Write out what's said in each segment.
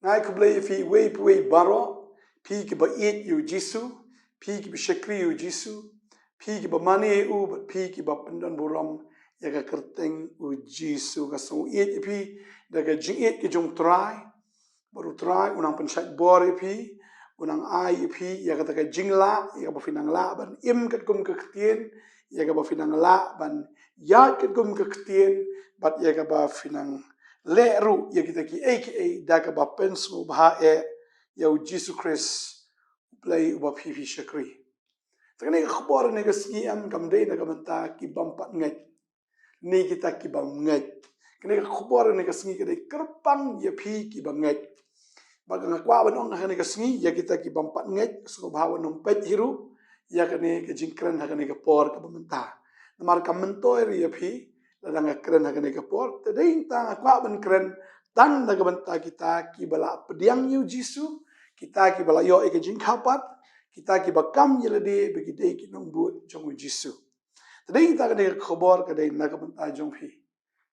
ngai kublai fi wei puwei baro pi ki ba it yu jisu pi ki ba shakri yu jisu pi ki ba mani u pi ki ba pendan buram ya ka kerteng u jisu ka so it pi daga jing it ki jong try baru try unang pensat bor pi unang ai pi ya ka daga jing la ya ba finang la ban im kat kum ka ktien ya ka ba finang la ban ya kat kum ka ktien bat ya ka ba finang le ru ya kita ki aka daga ba pensu ba ya Jesus Christ play ba phi shakri takne khbor ne ga ski am kam dei na kamanta ki bam pat ngai ni kita ki bam ngai kne khbor ne ga ski ke dei kerpang ya phi ki bam ngai ba ga kwa ba nong ne ga ski ya kita ki bam pat ngai so ba wa nom pet hiru ya kne ke jingkran ha ne ga por ka bamanta mar kam mento ya phi ladang keren ha ne ga por te dei ta kwa ban keren tan na ga banta kita ki bala pediang yu jisu kita ki bala yo e ke jing khapat kita ki bakam yelade bagi dei ki nong bu jong jisu dei ta ne khobor ka dei na ka banta jong phi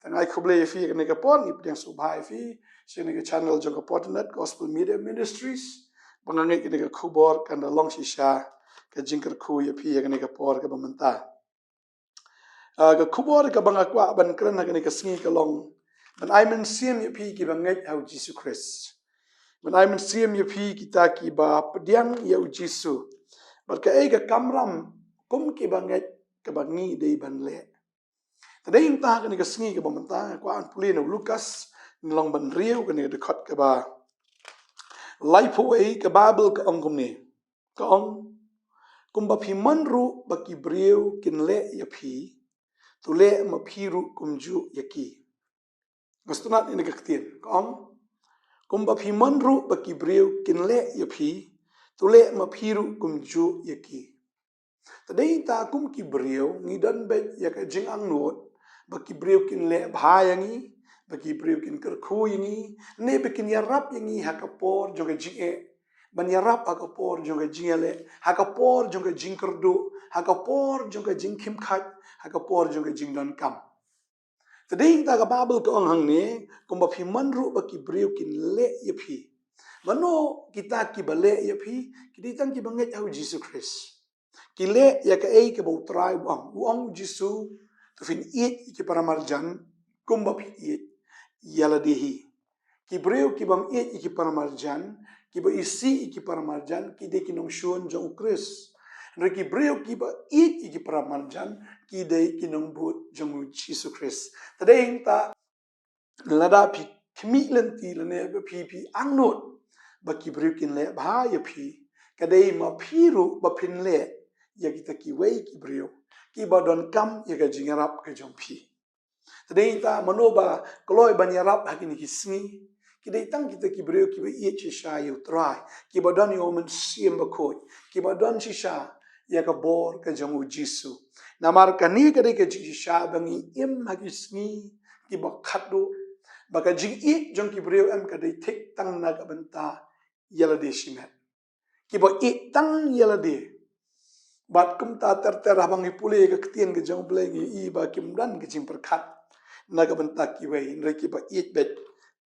tangai khoble fi ne ka por ni pediang su bhai fi sine ke channel jong ka potnet gospel media ministries bangangai ki ne ka khobor kan da long shisha ka jingkar khu ya phi ne ka por ka bamanta ka khobor ka banga kwa ban kran ne ka singi ka long ban ai men sim ya phi ki bangai au jisu christ Menai mensiam ya phi kita ki ba pediang ya jisu. Barka ka kamram kum ki banget ke bangi dei ban le. Tadai inta ka ni ka singi ka bamanta kwa an puli no Lukas nilong ban riu ka ni dekat ka ba. Life away ka Bible ka ong kum ni. Ka ong kum ba phi manru ba ki briu kin le ya phi. Tu le ma phi ru kum ju ya ki. Gustunat ni ka ktien. Ka ong kumba phi manru ba ki breu kin le ya phi tu le ma phiru kum ju ya ki tadei ta kum ki breu ngi dan be ya ka jing ang not ba ki breu kin le bha yangi ba ki breu kin kar khu yangi ne be kin ya rap yangi ha ka por jo ga jing e ban ya rap ha ka por jo ga jing le ha ka por jo ga jing kar do ha ka por jo ga jing kim khat ha ka por jo ga jing dan kam Tadei ta ka Bible ka ong hang ni kumba phi manru ba ki breu kin le ya phi. Mano kita ki ba le ya phi ki tang ki banget au Jesus Christ. Ki le ya ka ka ba try uang Jesus to fin ki para marjan kumba phi yala dehi. Ki breu ki bam ki para marjan ki ba isi ki para marjan ki de ki nong shun jong Christ. Reki breu ki ba ki para marjan ki de ki nong but jong Jesus Christ. Tadei ta lada pi kmi lenti lene ba pi angnot ba ki breu kin le ba ya pi kadei ma phiru ba phin le ya kita ki wei ki breu ki ba don kam ya ga jingarap ka jong pi tadei ta manoba kloi ban yarap hakini ki smi ki dei tang kita ki breu ki ba chi sha yu try ki ba don yo men sim ba khoi ki ba don chi sha ya ka bor ka jong jisu namar kani ka dei ka chi sha bangi im hagismi ki ba khadu baka jing jong ki breu am ka dei thik tang na ka banta yala de shimet ki ba tang yala de bat kum ta ter habang ipule ka ktien ka jong ble ngi ba kim dan ka jing perkhat na ka banta ki wei re ki ba bet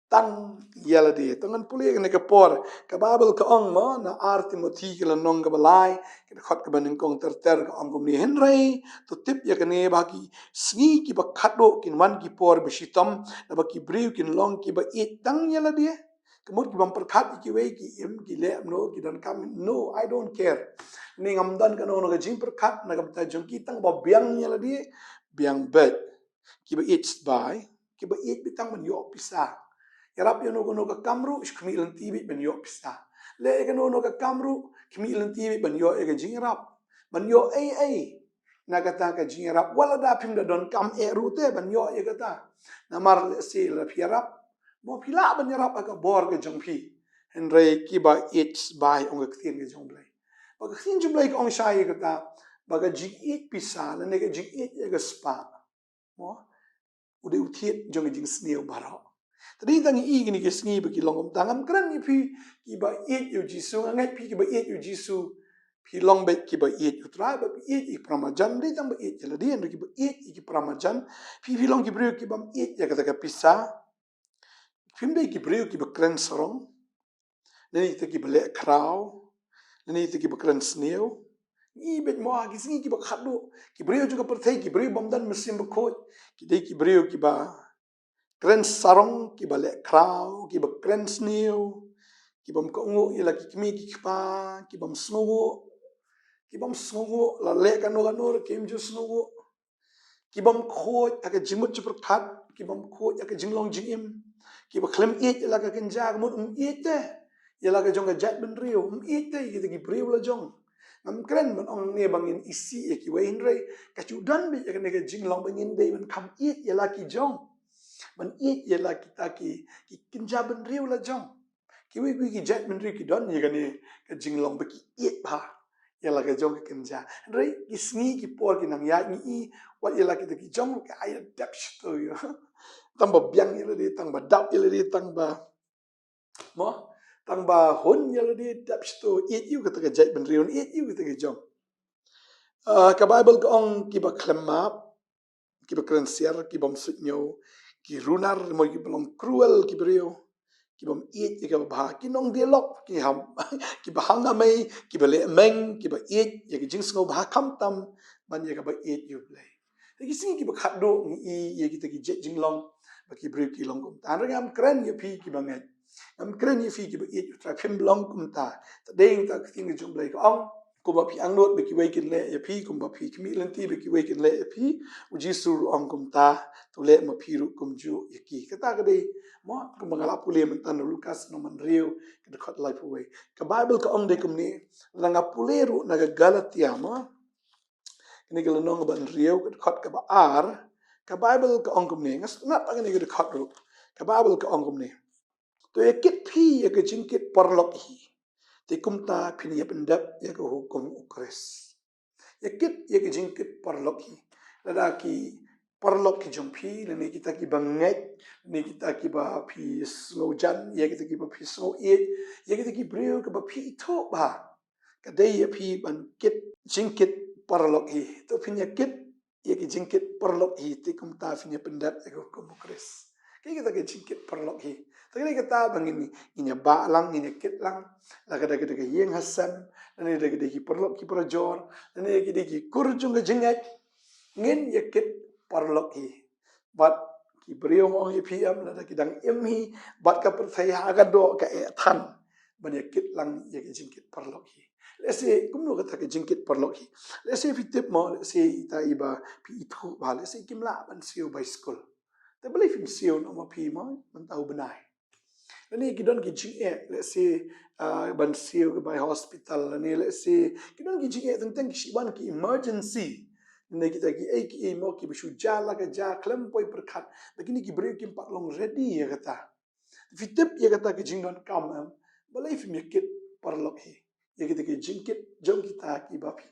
tang yala de tangan pule ka ne ka por ka Bible ka ong mo na Timothy ka lanong ka balai ka khot ka banin kong ter ka ong kum ni henry to tip ya ka ne ba ki sngi ki ba khado kin wan ki por beshitam na ba ki breu kin long ki ba tang yala de kemut ki bam perkhat ki wei ki im ki le no ki dan kam no I don't care ni ngam dan ka no ka jing perkhat na ka ta jong ki tang ba biang yala de biang bet ki ba by ki ba bitang man yo pisa Yarap yo no ka kamru shkmi lan tibi ben yo pisa. Le ka no ka kamru kmi lan tibi ben yo ka jingrap. Ben yo na kata ka jingrap wala da pim da don kam rute ben yo kata. Na mar le si la pirap mo pila ben yarap ka bor ka jongpi. Henry kiba by ong ka tin ka jongblay. Pag tin jongblay ka ong shay kata baga jing pisa la ne ka jing ka spa. Mo udah utiet jong jing sneo baro. Tadi tangi gini ke sngi bagi longom tangam kran ni pi ki ba yu jisu ngai pi ki ba yu jisu pi long bet ki ba yu tra ba i pramajan dei tang ba jela di ki ba ki pramajan pi long ki breu ki bam ya kata ka pisa pim dei ki breu ki ba kran sorong nani kita ki balik kraw, nani kita ki bakran sneo, ni bet mo agi singi ki bakhadu, ki brio juga perthai ki brio bomdan mesim bakoj, ki dei ki brio ki ba kren sarong ki balik kraw, ki bakran sneo, ki bam ko ngu ila ki kimi ki pa, ki bam snungu la le kanur ki imju snungu, ki bam khoj aka jimut juprat, ki bam khoj aka jinglong jingim, ki ba klem it ila ka kenja mut it te, ila ka jong jat ben rio it te ki brio la jong. Ngam kren man ong ne bangin isi ki we hinrei ka chu dan bi ka ne ka jinglong bangin dei man kam it ila ki jong. Man it ila kita ki kenja ben rio la jong. Ki we ki jat ben rio ki don ye ka ne ka jinglong ba ki it ba. Yala ka jong ka kenja. Rei ki sngi ki por ki nang ya ni wat yala kita ki jong ka ay dap shto yo. Tang ba biang yala di tang ba dap yala di tang ba mo tang ba hon yala di dap shto it yu ka ta jai ben rion it yu ka jong. Ka Bible ka ong ki ba klemap ki ba krensier ki bom sutnyo ki runar mo ki belong cruel ki brio ki bom it ki ba ki nong dialog ki ham ki ba hanga mai ki ba le meng ki ba it ya ki jing sngo ba kam tam ban ya ka ba it yu play ki sing ki ba khat do ni ya ki ta ki jet jing long ba ki brio ki long kum ta ngam kren ya pi ki ba ngai ngam kren ya fi ki ba it yu tra phim long kum ta ding ta ki ngi jong play ko ong ko ba pi ang not be ki we kin le ya pi kum ba pi ki mi len ti be ki we kin le ya pi u ji sur ong kum ta tu le ma pi ru kum ju ya ki ka ta ka dei mo ko mangala pule mentan Lukas no man rio ke dekat life away ka Bible ka ong de kum ni langa pule ru na Galatia mo ni ke no ban rio ke dekat ka ba ar ka Bible ka ong kum ni ngas na ta ni ke dekat ru ka Bible ka ong kum ni to ya kit pi ya ke jingkit parlok hi te kum ta phin ya pendap ya ke hukum ukres ya kit ya ke jingkit parlok hi lada ki parlok ki jong phi ne kita ki banget ne kita ki ba phi snow jan ya kita ki ba phi snow it ya kita ki breu ka ba phi tho ba ka dei ya phi ban kit jingkit parlok hi to phin ya kit ya ki jingkit parlok hi te kum ta phin ya pendap ya ke hukum ukres ki kita ki jingkit parlok hi Tadi kita bangin ini ba lang ini kit lang laga daga daga yeng hasam ini daga daga perlok ki perjor ini daga daga kurjung ke jengat ngin ya kit perlok hi bat ki brio ong ye pm la daga dang emhi bat ka perthaya aga do ka tan ban ya kit lang ya ke jingkit perlok hi lese kumno ka ke jingkit perlok hi lese fitip mo lese ita iba pi itu ba lese kimla ban siu by school ta believe in siu no ma pi mo man tahu benai Lani kidon ki jing let's say ban siu ke by hospital lani let's say kidon ki jing tentang ki shiban ki emergency ne kita ki ki mo ki bishu jala ka ja klem poi perkhat begini ki break ki pat long ready ya kata fitip ya kata ki jing don kam balai fi mikit parlok hi ya kita ki jingkit jong kita ki ba pi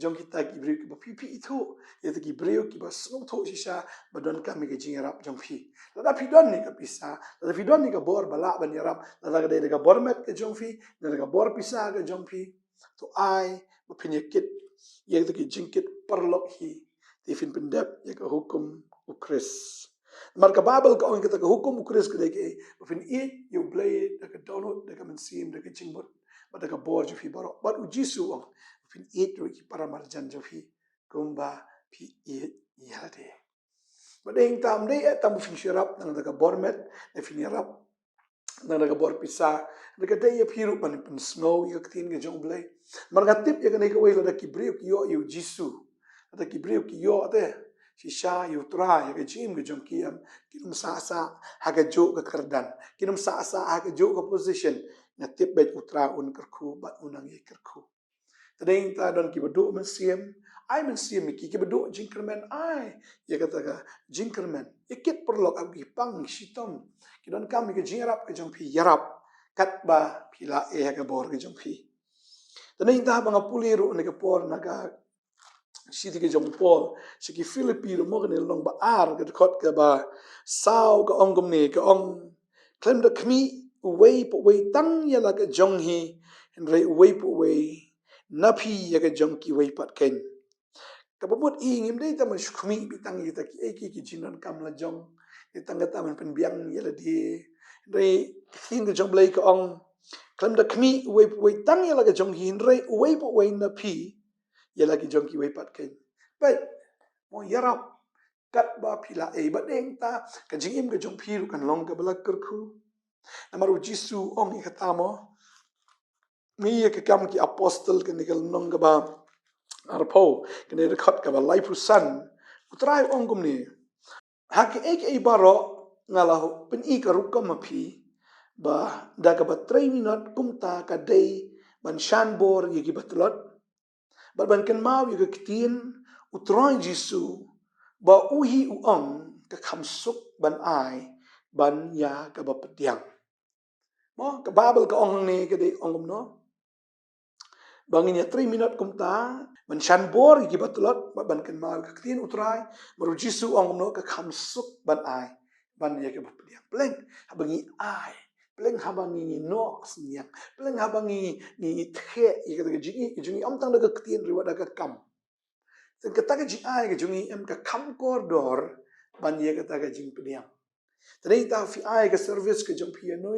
jong kita ki break ki ba pi itu ya ki break ki ba snow tho shisha badon kam ki jing rap jong pi lada pidon ni ka pisa lada pidon ni ka bor bala ban yarap lada ka de ka bor met ka jong fi lada ka bor pisa ka jong fi to ai ma pinyakit ya ki jingkit parlok hi ti fin pendap ya ka hukum ukris marka Bible ka ong kita ka hukum ukris ka de ke fin it you play da ka download da ka mensim da ka jingbot ba da ka bor jo fi baro but u jisu ong fin it ro ki para marjan jo fi kumba pi it ya de Bading tam dei tam fin shirap nang daga bormet e fin yarap nang daga bor pisa daga dei ya piru pan pan snow ya ktin ga jong blai marga tip ya kanai ka wei la ki briu ki yo yu jisu da ki briu ki yo de shisha yu tra ya ga jim ga jong kiam kinum sa ha ga jo ga kardan kinum sa ha ga jo ga position na tip bet utra un kerku bat unang ye kerku Tadeng ta don ki bedu mensiam ai mensiam ki bedu jingkerman ai ya kata ka jingkerman ikit perlok agi pang sitom ki don kam ki jingrap ke jong pi yarap kat ba pila ka bor ke jong pi Tadeng ta bang puliru ne ke por naga siti ke jong pol si ki Filipino mo ne long ba ar ke kot ke ba sao ka ong ne ka ong klem da kmi wei po wei tang ya la ke jong hi en rei wei po wei napi ya ke jong ki wei pat ken kapabut ingim dei ta mashkumi bitang ita ki jinon kam la jong itang ta man pen biang ya la di rei king ke jong blai ka ong Kalam da kami uwe tang ya laga jong hinre uwe po uwe na pi ya lagi jong ki uwe pat ken. But mo yarap kat ba pila ba deng ta ka jingim ka jong pi ru kan long ka balak kerku. Namaru Jisu ong ikatamo mi ka kam ki apostle ka nikal nong ka ba arpo ka ne rekat ka ba laifu san utrai ong gumni. Haki ek baro ngalahu pen I ka rukam mapi ba daga ba 3 minut kumta ka day ban shanbor yigi batlot ba ban kan mau yigi kitin utrai Jisu ba uhi uang ka kamsuk ban ai ban ya ka ba pediang mo ka babel ka ong ni ka day ong no bangin ya 3 minut kumta ban shanbor yigi batlot ba ban kan mau ka kitin utrai baru Jisu ong no ka kamsuk ban ai ban ya ka ba pediang pleng habangi ai pleng habangi no sniak pleng habangi ni the i ka jingi am tang daga kitin riwa daga kam sen ka taga ji ai ka jingi am ka kam kordor ban ya ka taga jing pediang tadai ta fi ai ka service ka jong pia no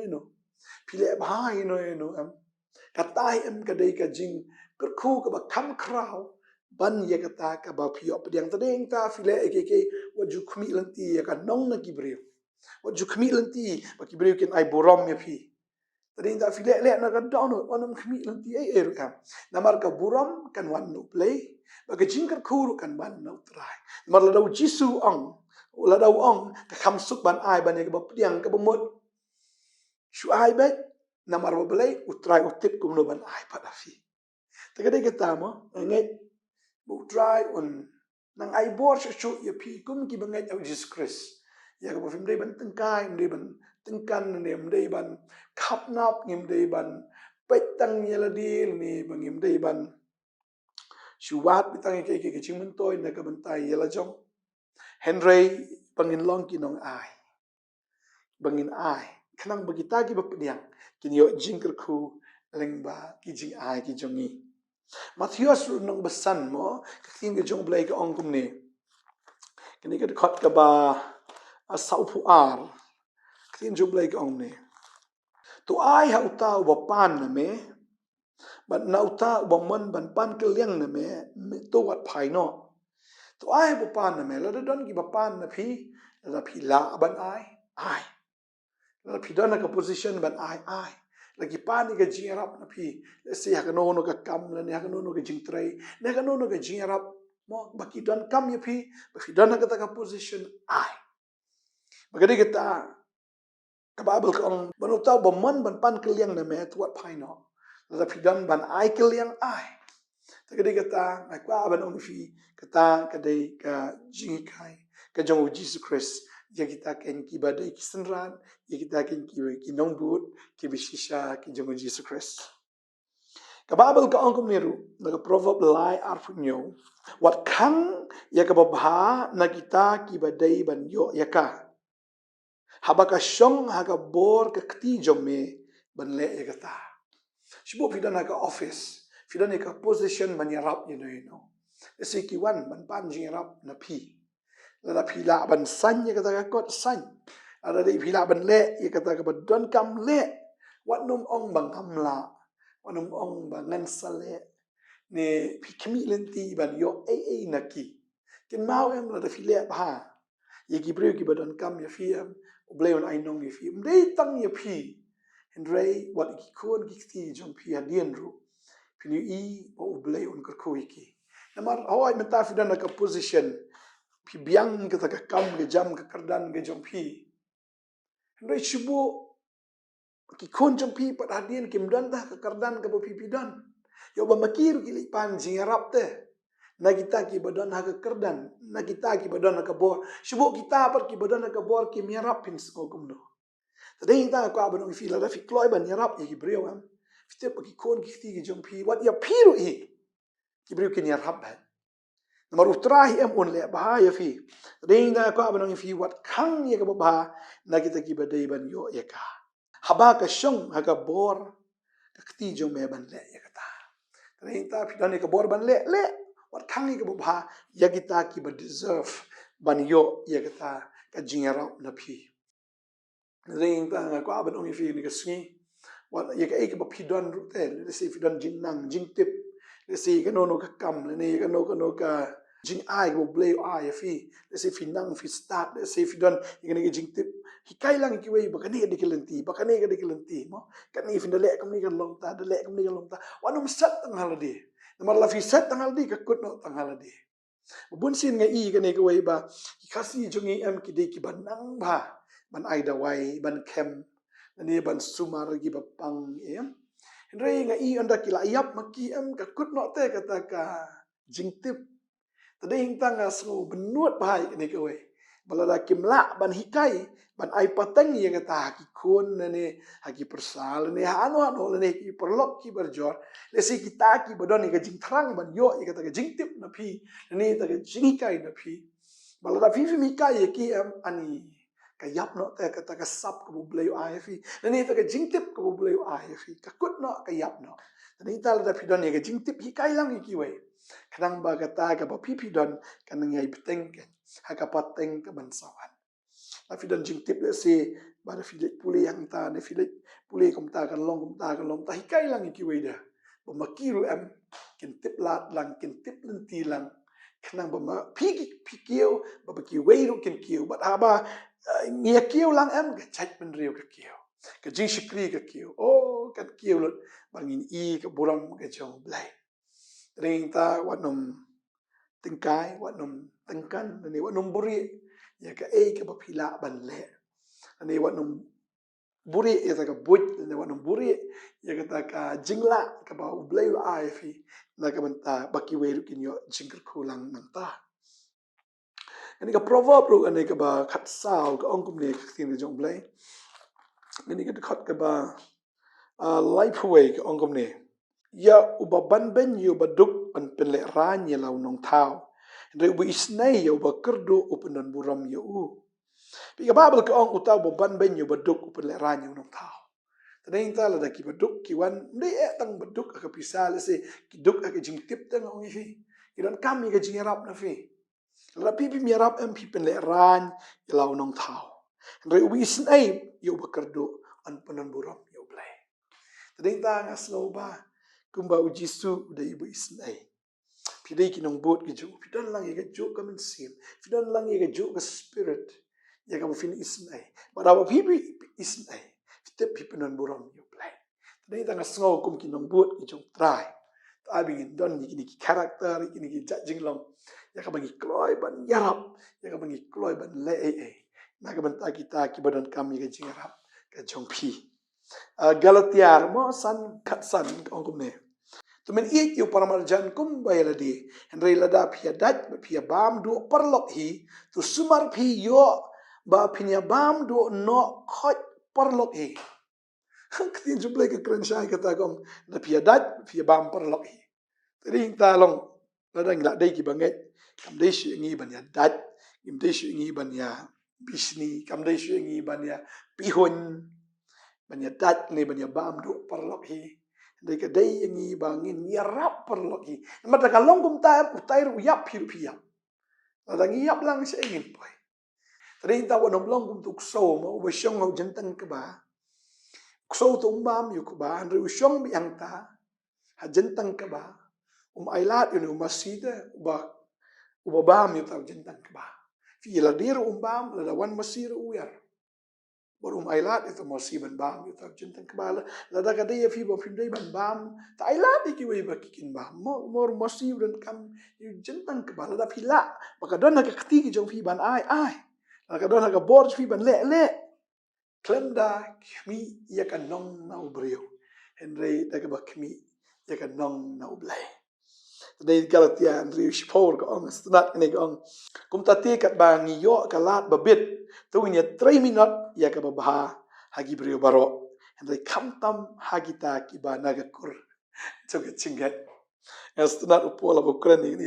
pile bhai no am ka tai am ka dai ka jing kerku ka ba kam kraw ban ya ka ta ka ba pio pediang tadai ta file ke waju khmi lanti ya ka nong na gibril waju khmi lanti ba gibril ken ai borom ya pi tadai ta file le na ka down onam khmi lanti ai kam namar ka borom kan wan no play ba ka jing kerku kan ban no trai mar la dau Jisu ang la dau ong ka kham suk ban ai ban ya ka ba pediang ka ba mot shu ai bet namar ba play utrai utip kum no ban ai pa fi tagade ka tamo ngai bu try on nang ai bor shu ya pi kum ki bangai au Jesus Christ ya ka fim dei ban tengkai dei ban tengkan ne dei ban khap nap ngim dei ban petang ya la di ni bangim dei ban shuwat bitang ke chimun toy na ka bantai ya la jong Henry bangin long ki nong ai bangin ai khanang bagita ki ba pediang kin yo jingker khu lengba ki jing ai ki jongi Matthias nong besan mo kating ke jong blai ka ong kum ni kini ka khot ka ba sau pu ar kating jong blai ka ong ni tu ai ha uta ba pan na me ban na uta ba man ban pan ke liang na me to wat phai no tu ai ba pan na me la don ki ba pan na phi la phi la ban ai la phi don ka position ban ai lagi pani ka jingarap na pi si hakano no ka kam la ni hakano no ka jingtrai ne hakano no ka jingarap mo baki don kam ya pi baki don ka ta position ai bagadi kita ka babel ka ong banu tau ba man ban pan keliang na me tuat pai no la pi don ban ai keliang ai tagadi kita ai kwa ban ong fi kata kadai ka jingai ka jong Jesus Christ ya kita ken ki badai ki senran ya kita ken ki nong but ki bishisha ki jong Jesus Christ ka Bible ka ong kumniru naga proverb lai arfunyo wat kang ya ka babha na kita ki badai ban yo ya ka habaka shong haga bor ka kti jong me ban le ya kata shibo fidan ka office fidan ka position ban yarap you know ese ki wan ban pan jingrap na pi la phila ban san ya kata kot san ada di phila ban le ya kata ka don kam le wat num ong bang hamla wat num ong bang ngan sale ne phikmi lenti ban yo naki ken mau em la phile ba ya gibril ki badon kam ya fi em ubleon ai nong ya fi dei tang ya fi hendrei wat ki kon ki ti jong pi adien ru pinu I o ubleon ko ki namar hawai menta fi dan ka position pi biang ka ka kam ke jam ka kardan ke jong pi hendai shibu ki kon jong pi pat hadin kim dan dah ka kardan ka pi dan yo ba makir ki li pan jingarap te na kita ki badan ha ka kardan na kita ki badan ha ka bor shibu kita par ki badan ha ka bor ki miarap pin sko kumno tadai ta ko abon fi la fi kloi ban yarap ki breu am fite pa ki kon ki ti ki jong pi wat ya piru ki breu ki yarap ba nomor utrahi em on le bah ya fi ringa ko abang fi wat khang ye ka ba na kita ki badai ban yo ya ka haba ka shong ha ka bor ka kti jo me ban le ya ka ringa fi dan ka bor ban le wat khang ye ka ba ya kita ki ba deserve ban yo ya ka jingara na fi ringa ko abang fi ni ka sni Wan ya ka e ka ba phidon ru te le si phidon jing nang jing tip le si ka no ka kam le ne ka no ka jing ai go blay ai fi le si finang fi start le si phidon ya ka jing tip hikai lang ki wei ba ka ne de kelenti ba ka ne ka de kelenti mo ka ni fin de le kam ni ka long ta de le kam ni ka long ta wanum sat tang haladi namar la fi sat tang haladi ka kut no tang haladi bun sin nga i ka ne ka wei ba kasi jungi am ki de ki ban nang ba ban ai da wai ban kem ni ban sumar gi ba pang em rei nga i anda kila yap maki em ka kut no te kata ka jingtip tade hing tanga so benuat bahai ni ka we balada kimla ban hikai ban ai patang ye kata ki kun ne haki persal ne anu ne ki perlok ki berjor le si kita ki bodon ka jing thrang ban yo ye kata ka jingtip na phi ne ta ka jingkai na phi balada fi mi kai ye ki em ani ka yap no te kata ka sap ka bublay ai fi ni ta ka jingtip ka bublay ai fi ka kut no ka yap no ni ta la fi don ye ka jingtip hi kai lang ki we kadang ba kata ka ba pi don kan ngai peteng ke ha ka pateng ka ban sawan la fi don jingtip le se ba da fi le pule yang ta ne fi le pule kom ta kan long ta hi kai lang ki we da ba makiru am kin tip lat lang kin tip lenti lang kanang ba ma pi kiu ba ki we ru kin kiu ba aba ngia kiu lang em ka chat ben riu ka kiu ka jing shikri ka kiu o ka kiu lot bangin i ka buram ka jong blai ring ta wanom tingkai wanom tengkan ni wanom buri ya ka e ka ba phila ban le ani wanom buri ya ta ka buit ni wanom buri ya ka ta ka jingla ka ba blai ai fi na ka banta baki we ru kin yo jingker kulang nang ta ani ka proverb ru ani ka ba khat sao ka ong kum ne ka tin jong blai ani ka khat ka ba life way ka ong kum ne ya uba ban ben yu baduk an penle ran ya lau nong thao re uba isnai ya uba kerdo upenan buram ya u pi ka babel ka ong uta uba ban ben yu baduk upenle ran ya nong thao tadeng ta la da ki baduk ki wan ne e tang baduk ka pisal se ki duk ka jing tip tang ong fi ki don kam ka jing rap na fi la pi pi mi rap em pi penle ran ya lau nong thao re uba isnai ya uba kerdo an penan buram ya ublai tadeng ta ngaslo ba kumba ujisu da ibu isnai pidai ki nong bot ki jo pidan lang ye jo ka min sim pidan lang ye jo ka spirit ya ka fin isnai ba pipi isnai step pipenan buram yo play tadai tanga sngo kum ki nong bot ki jo try ta bingin don ni ki character ni ki judging long ya ka bangi kloy ban yarap ya ka bangi kloy ban le na ka ban ta ki badan kami ka jingarap ka jong pi Galatiar mo san kat san ong kum ne tumen ik yu paramarjan kum bayaladi henry lada pia dat pia bam do perlok hi tu sumar pi yo ba pinya bam do no khot perlok hi ktin juble ke kren shai kata kom na pia dat pia bam perlok hi ring ta long lada ngla dei ki banget kam dei shi ngi ban ya dat kim dei shi ngi ban ya bisni kam dei shi ngi ban ya pihon ban ya dat ne ban ya bam do perlok hi dei ka dei ngi bangin ya rap perlok hi mata ka long kum ta utai ru yap hiru pia lada ngi yap lang se ngin poi ring ta wonom long kum tuk so mo wa shong ho jentang ka ba so to bam yu ka ba ru shong bi ang ta ha jentang ka ba ailat yu masida uba bam yu ta jentang ka ba fi la dir bam la wan masir uyar baru ailat itu masih ban bam itu jentang kebala lada kada ya fi bom dai ban bam ta ailat iki we bakikin bam mor masih dan kam jentang kebala da pila maka don ka keti ki jong fi ban ai maka don ka bor fi ban le klem da kmi ya kan nong na ubrio henry da ka bakmi ya kan nong na ublai dei Galatia Andrew Paul ka ong stat ni ka ong kum tati kat bangi yo kalat babit tu nya 3 minut ya ka babha hagi brio baro and kam tam hagita ki ba nagakur choga chingat stat upola bokran ni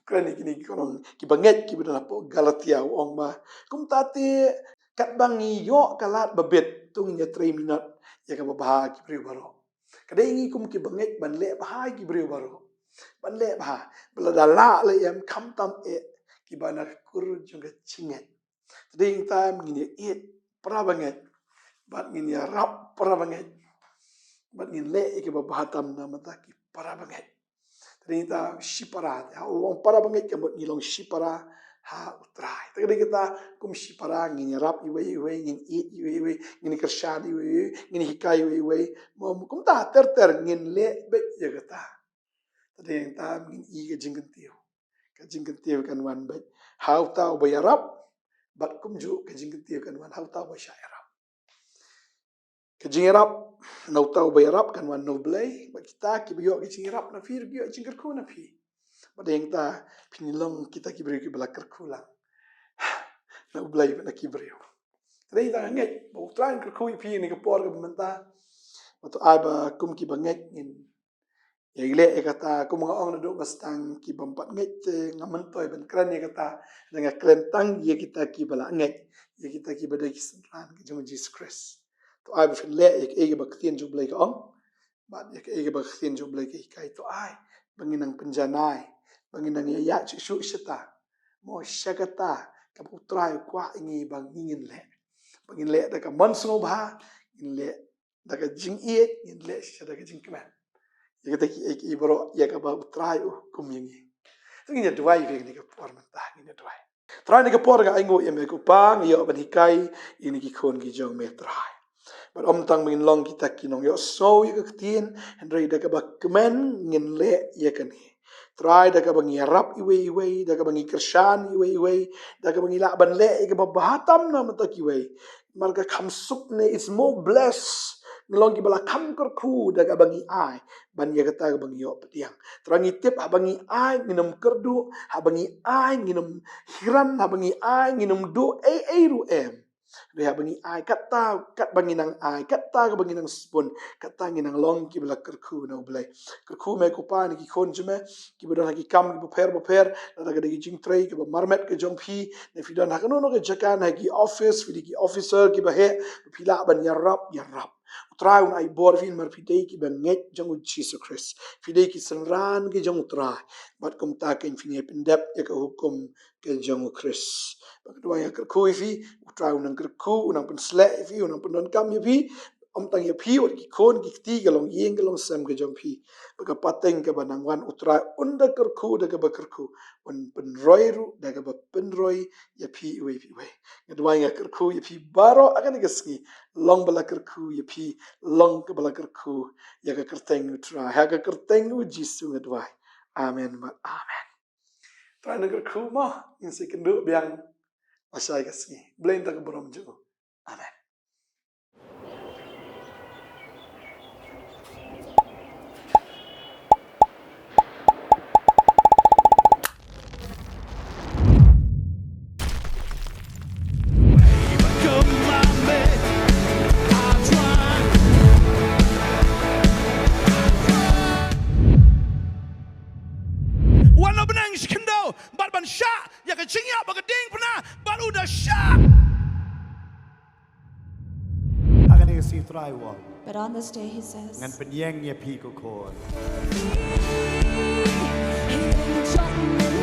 kini konon ki banget ki bidana po Galatia ong ma kum tati kat bangi yo kalat babit tu nya 3 minut ya ka babha ki brio baro kadai ngi kum ki banget ban le bah ki brio baro ban le bah bela dala le yam kam tam ki bana kur juga cinget ding tam ngini it pra banget bat ngini rap pra banget bat ngin le ke bahatam na mata ki para banget ternyata shipara orang para banget ke bat ngilong shipara ha utrai tadi kita kum shipara ngin rap iwe ngin eat iwe ngin kershan iwe ngin hikai iwe mo kum ta ter ngin le be ya kata tadi yang ta ngin i ke jingkentiu kan wan be how ta bayarap bat kum ju ke jingkentiu kan wan how ta bayarap Kejingirap nau tau bayarap kan wan no blay ba kita ki biyo kejingirap na fir biyo jingkerku na fi pada yang ta pinilong kita ki beri ki belakar kulang na blay na ki beri tadi ta nget ba utran kerku pi ni ke por ke menta atau aba kum ki banget ngin ya ile kata kum ngaong na do bastang ki bampat nget ngamentoi ben kran ya kata dengan kelentang ya kita ki bala nget ya kita ki badai ki senran ke jong Jesus Christ to ai be le ek ege ba ktien ju blai ka ong ba ek ege ba ktien ju blai ka kai to ai banginang penjanai banginang ya chi shu shita mo shagata ka putrai kwa ingi bang ingin le bangin le da ka manso ba in le da ka jing ie in le sha da ka jing kman ya ka ki ek ibro ya ka ba utrai kum yingi tingin ya duai ve ni ka por man ta ni duai trai ni ka por ga aingo em ko pang yo ban hikai ini ki khon ki jong me trai but tang mingin long kita kinong yo so yo ketien hendrai da ka ba kemen ngin le ya kan try da ka bangi rap iwe da ka bangi kershan iwe da ka bangi la ban le ka ba bahatam na mata kiwe marga khamsuk ne is more blessed ngelong ki bala kham kerku da ka bangi ai ban ya kata ka bangi yo petiang trangi tip abangi ai nginum kerdu abangi ai nginum hiran abangi ai nginum do ru em Reha bangi ai kata kat bangi nang ai kata ka bangi nang spoon kata ngi nang long ki bela kerku na ublai kerku me ko pa ni ki khon jme ki bedon ki kam ki per da ga gi jing tray ki ba marmet ke jong phi ne fidon ha no ke jakan ha ki office fi ki officer ki ba he phila ban yarap utrai un ai bor fin mar fidei ki ba nget jong Jesus Christ fidei ki sanran ki jong utrai bat kum ta ken fi pendep ya ka hukum ke jong Christ Kedua yang kerku ifi, utrai unang kerku, unang pensle ifi, unang pendon kam ifi, tang ifi, or ki kon ki kti galong yeng galong sem ke jom pi. Baka pateng ke banang wan utrai unda kerku daga ba kerku, un penroi ru daga ba penroi ya pi iwe pi iwe. Kedua yang kerku ifi baro akan igaski, long bala kerku ifi, long ke bala kerku ya ke kerteng utrai, ha ke kerteng u jisu ngedwai. Amen, amen. Trai negeri kerku mah, insi kenduk biang Asai kasih, belain tak berom juga. Amen. Wana benang skendo, bat ban syak, ya ke cingyak bagading pernah, bat udah syak. Akan isi traiwal. But on this day, he says, Ngan penyeng ya pi ko kon. "He